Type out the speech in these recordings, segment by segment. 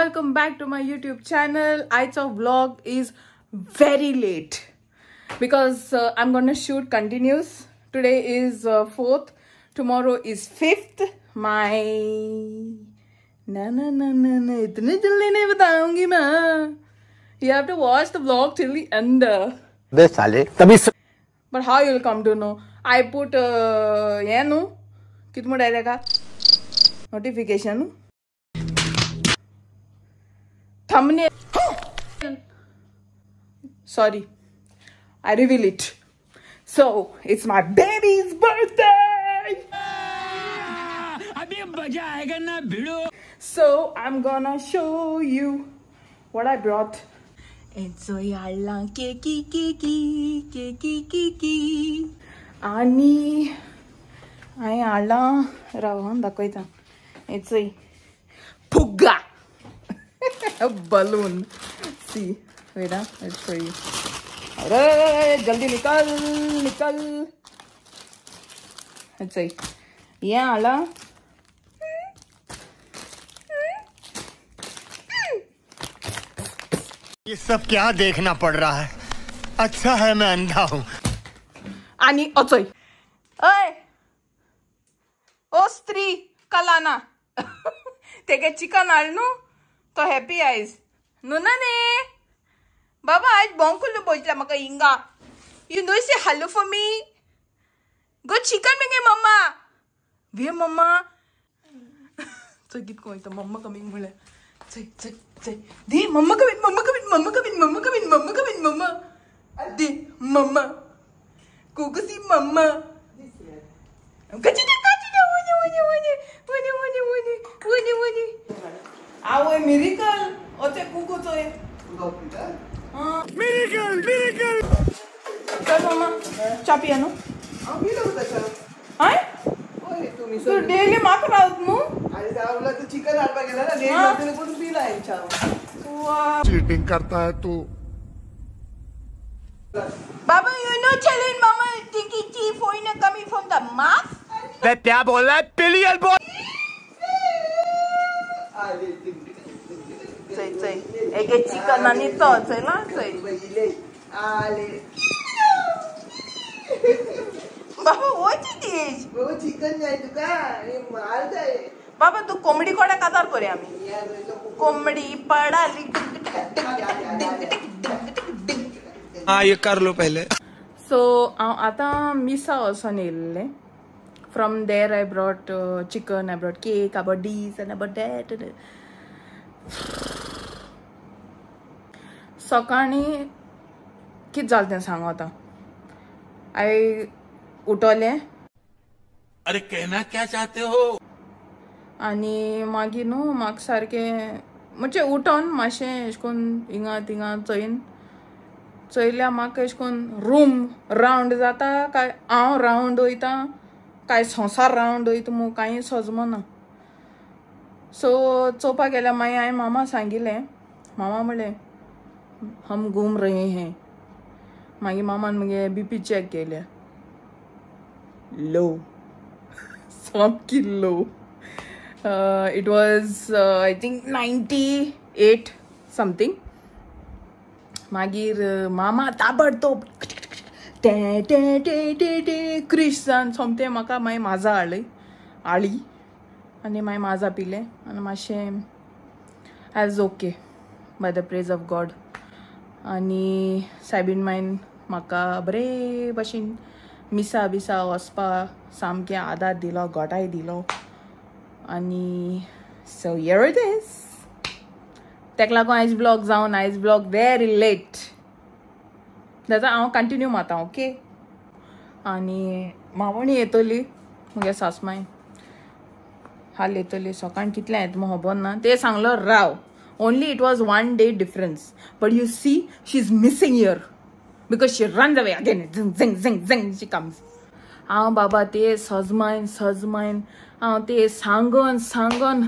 welcome back to my YouTube channel. Ait's vlog is very late because I'm gonna shoot continuous. Today is 4th, tomorrow is 5th. My no, इतने जल्दी नहीं बताऊंगी मैं. You have to watch the vlog till the end. But how you'll come to know? I put कितना डालेगा notification thumbnail. Sorry, I reveal it. So it's my baby's birthday. So I'm gonna show you what I brought. It's so yalla keki ani I alla ravan dakoita. It's a pugga a balloon. See, wait, let's show you. Jaldi nikal. Let's say, yeah, alla. ये सब क्या देखना पड़ रहा है? अच्छा है मैं अंधा हूँ. आणि अचोय ओय ओ स्त्री कलाना तेगे चिकन आलनू तो हॅपी आयज नुना ने बाबा आज बोंकुल बोलला मका इंगा यू नो से hello for me go chicken में गे मम्मा वे मम्मा तो गीत कोई तो मम्मा कमिंग बोले चल दे मम्मा कमिंग मम्मा दे मम्मा कुकुसी मम्मा आवय मिरेकल ओते कुकुचो मिरेकल चल मम्मा चा पियानो हाय तू डेली माक राहत मु आणि जावला तू चिकन आणवा गेला ना डेली कोण पिला आहे चा चीटिंग करता है तू. Baba, you know children, mama thinking tea foreigner coming from the mouth? मैं क्या बोल रहा है? पिलियन बोल. Say. एक चिकन आणि तो चला say. Baba, what it is? वो चिकन नाही तुका हे माल जाय. बाबा तू कोंबडी कोडा काजार करे आम्ही कोंबडी पडाली हाँ ये कर लो पहले. सो आता मिसा वचून येयल्ले. From there I brought chicken, I brought cake, I brought this and I brought that. सकाळी कितें जालें तें सांगू आतां. हांवें उठोलें. अरे कहना क्या चाहते हो? आनी मागीर न्हू म्हाका सारकें म्हणजे उठोन मातशें अशें करून हिंगा थिंगा चोयल्यार म्हाका अशें करून रूम रावंड जाता काय हांव रावंड वयता काय संवसार रावंड वयता मू कांय सजमना. सो चोवपाक गेल्यार मागीर हांवें मामा सांगिल्लें. मामा म्हणलें हम घूम रहे हैं. मागीर मामान मगे BP चॅक केल्या. लो सामकी लो. It was I think 98 something. मागीर मामा ताबडतोब क्रिश जावन सोमतें म्हाका मागीर माजा हाडली आनी मागीर माजा पिलें आनी मातशें as okay by the praise of God. आनी सायबीन मागीर म्हाका बरे भशेन मिसा बिसा वचपा सामकें आदार दिलो, घोटाय दिलो. आणि सो हियर इट इज. तेका लागून आयज ब्लॉग वेरी लेट जाता हांव कंटिन्यू मारता ओके. आनी मावणी येतली मुगे सासमाय हाल येतली सकाळी कितल्या येता मग खबर ना. ते सांगलो राव only it was 1 day difference but you see she is missing here because she runs away again झंग शी कम्स. हांव बाबा ते सजमायन हांव ते सांगन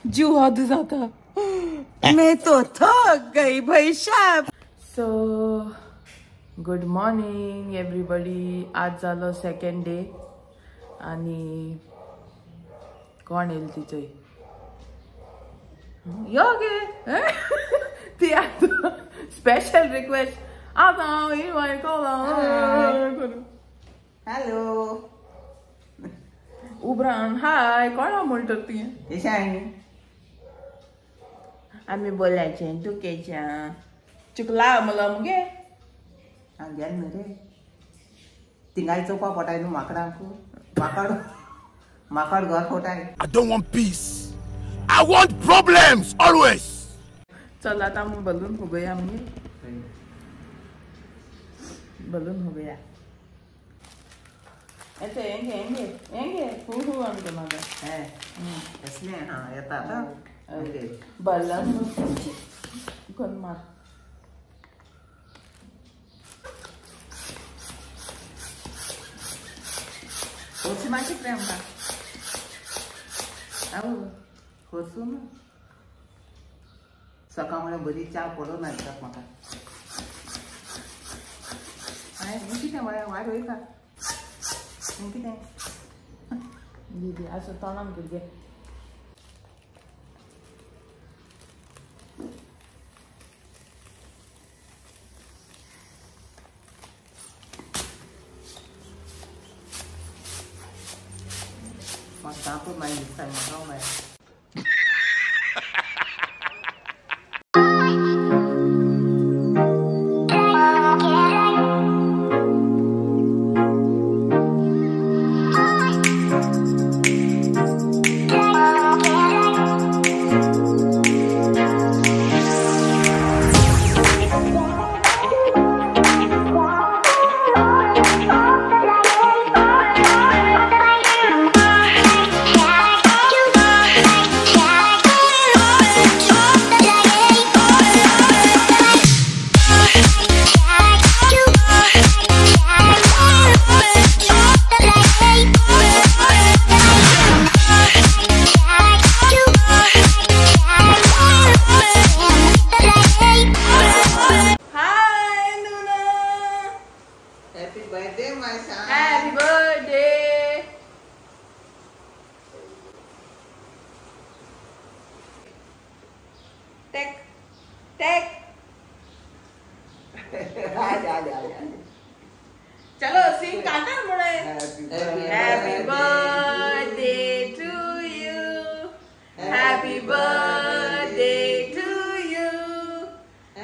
जीव हद जाता. मैं तो थक गई भाई साहब. So good morning everybody. आज जालो 2nd डे आनी कोण येयलें ती थंय योगे ती आता स्पेशल रिक्वेस्ट आता इन्व्हाइट करू हॅलो उबरान हाय कोणा म्हणतात ती कशा आहे आम्ही बोलायचे दुखेच्या चुकला मला मगे आंग्यान रे तिंगाय चोपा पोटाय न्हू माकडांक माकड घर पोटाय I don't want peace. I want problems always. चल आता मग बलून उभया म्हणजे बलून उभया येते हेंगे हू आणतो माझा हे कसले हा येता आता बलून कोण मार खोस मागे प्रेम ना अहो खोसू ना सकाळमुळे बरी च्या पडून आणतात म्हाका हाय मग कितें वायट वयता मग कितें दीदी असं तोंडान तुगे म्हाका तापून मागीर दिसता म्हाका मागीर चलो सिंग गाना मुड़े happy birthday to you happy birthday to you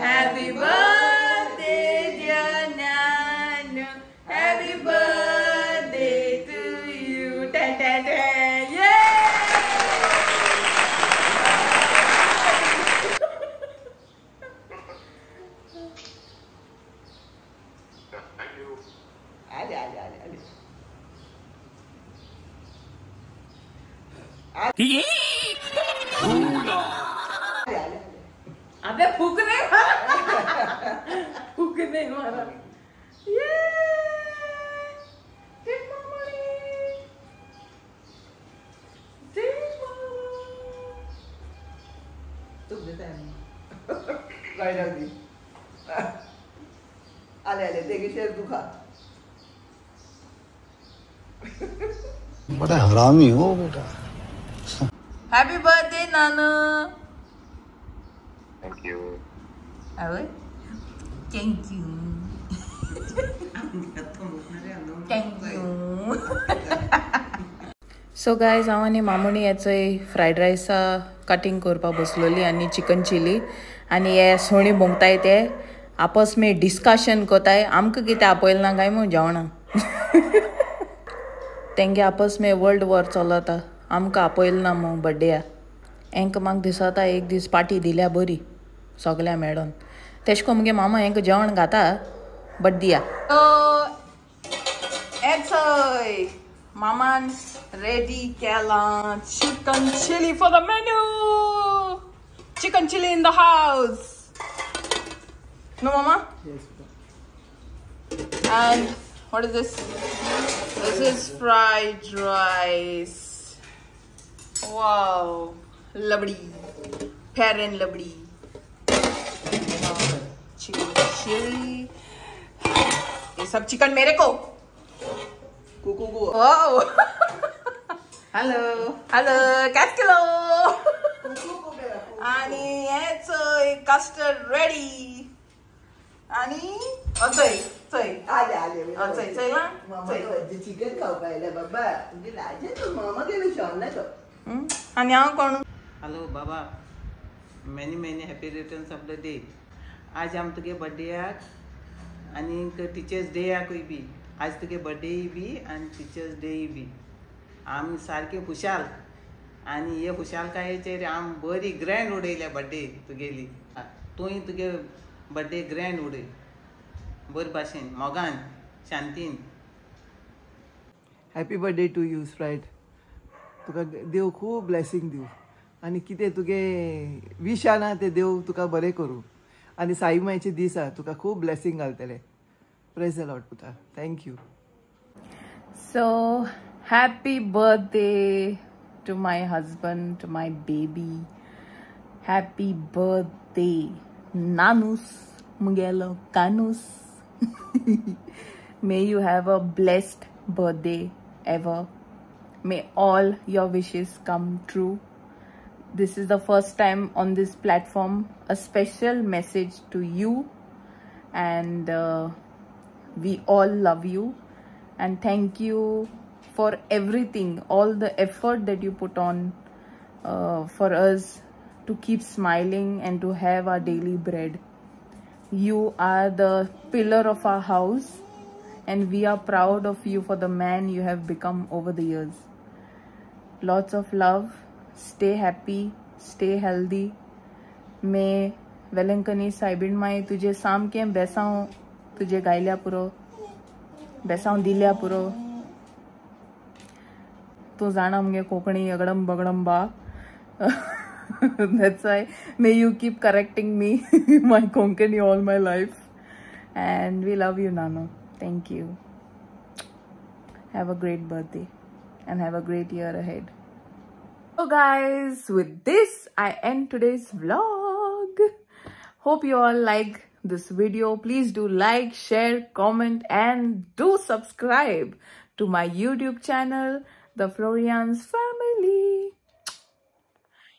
happy birthday dear Nanu happy birthday to you टे टे टे ये अबे फूक नहीं मारा फूक नहीं मारा ये टिक मामड़ी तू देता है काय लागली आले आले ते शेर दुखा बड़ा हरामी हो बेटा happy birthday Nanu Thank you. अरे thank you thank you so guys हांव आनी मामुनी याचंय फ्रायड रायसा कटिंग करपा बसलोली आनी चिकन चिली आनी हे सोणी भोंगताय ते आपस में डिस्कशन कोताय आमकां कितें आपयल ना काय म्हूण जेवणां तेंगे आपस में वर्ल्ड वॉर चलता आमकां आपयल ना मू बड्डेया हेंकां म्हाका दिसता एक दीस पार्टी दिल्या बरी सगल्या मेळोन तेश को मुगे मामा हेंकां जेवण घाता बट दिया मामान रेडी केला chicken chilli for the menu chicken chilli in the house no मामा and what is this? This is fried rice. Wow, lovely, fair and lovely. Chicken chili. ये सब चिकन मेरे को. कुकू Wow. Hello Hello, 4 kilo. कुकू को मेरा आणि हेच कस्टर्ड रेडी आणि चय चय आले आले चय चय ना मामा चिकन खाऊ पाहिलं बाबा म्हणजे राजा तो मामा गेलो शॉनला तो आणि हांव कोण hello Baba many many happy returns of the day. आज आम तुगे बर्थडेयाक आनी टिचर्स डेयाकूय बी. आज तुगे बर्थडेय बी आनी टिचर्स डेय बी. आम सारके खुशाल आनी हे खुशालकायेचेर आम बरी ग्रँड उडयल्या बर्थडे तुगेली. तूंय तुगे बर्थडे ग्रँड उडय बरे भाशेन मोगान शांतीन. Happy birthday to you Sprite. तुका देव खूब ब्लेसिंग दिवं आनी कितें तुगे विश ना ते देव तुका बरें करूं आनी साई मायचे दीस आहा तुका खूब ब्लेसिंग घालतले. प्रेज द लॉर्ड पुता. Thank you. So happy birthday to my husband, to my baby. Happy birthday, Nanus Mungelo Kanus. May you have a blessed birthday ever. May all your wishes come true. This is the first time on this platform. A special message to you, and we all love you and thank you for everything, all the effort that you put on for us to keep smiling and to have our daily bread. You are the pillar of our house and we are proud of you for the man you have become over the years. Lots of love. Stay happy, stay healthy. May Velankanni सायबीण माई तुझे सामके बेसांव तुझे गायल्या पुरो बेसांव दिल्या पुरो. तू जाणा मगे कोंकणी अगडम बगडम बा. That's why may you keep correcting me my Konkani all my life. And we love you, Nano. Thank you. Have a great birthday and have a great year ahead. So guys, with this I end today's vlog. Hope you all like this video. Please do like, share, comment and do subscribe to my YouTube channel, The Florians Family.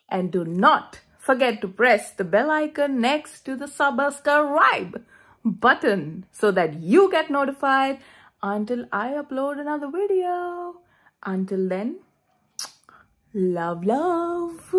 And do not forget to press the bell icon next to the subscribe button so that you get notified until I upload another video. Until then, love, love.